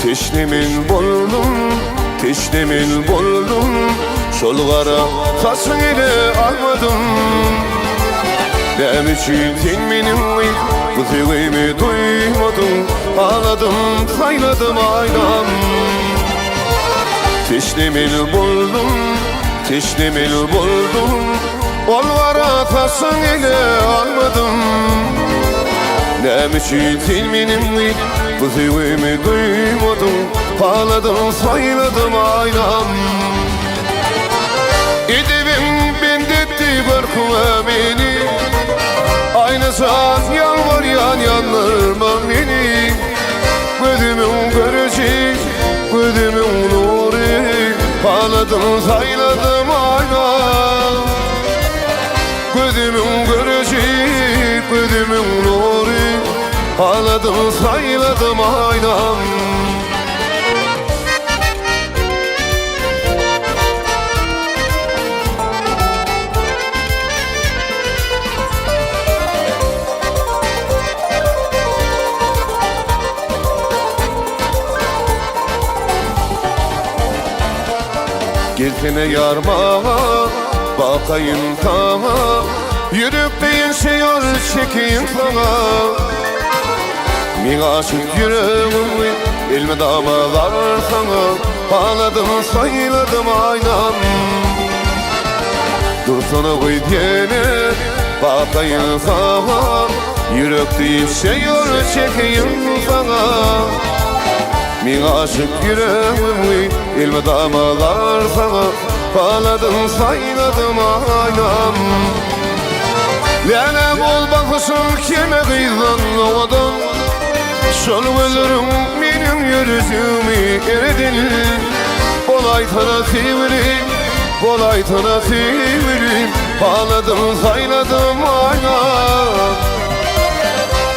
teşnemin boldum şol gara taşın ile almadım. Nem için sen benim bu sevgimi duymadın? Ağladım, sayladım aynam. Teşnemin boldum ol gara taşın ile almadım. Nem için sen benim bu sevgimi duymadın? Ağladım, sayladım aynam. Edibim bendetti korkma beni, aynı saat yalvar yanlarma beni. Gözümün görecek, gözümün nuru, ağladım, sayladım aynam. Gözümün görecek, gözümün nuru, ağladım, sayladım aynam. Gelsene yarma, bakayım sana, yürekten şeyler çekeyim sana. Min aşık yüreğimi elime damalar sana, ağladım, sayladım aynam. Dursana koy diyene, bakayım sana, yürekten şeyler çekeyim sana. Min aşık yüreğimi elime damalar sana, ağladım, sayladım aynam. Lanem ol bakışın kime kıyılan ovadan, şol ölürüm benim yüzümü eredin. Olay sana sevirim, olay sana sevirim, ağladım, sayladım aynam.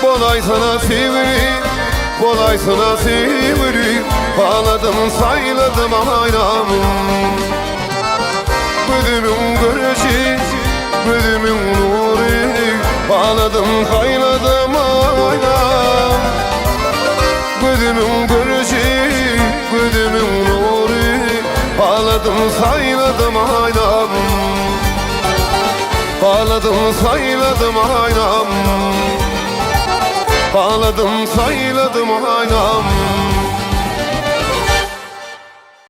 Olay sana sevirim, olay sana sevirim, ağladım, sayladım aynam. Gözümün görecek, gözümün nuru, ağladım, sayladım aynam. Gözümün görecek, gözümün nuru, ağladım, sayladım aynam. Ağladım, sayladım aynam. Ağladım, sayladım aynam.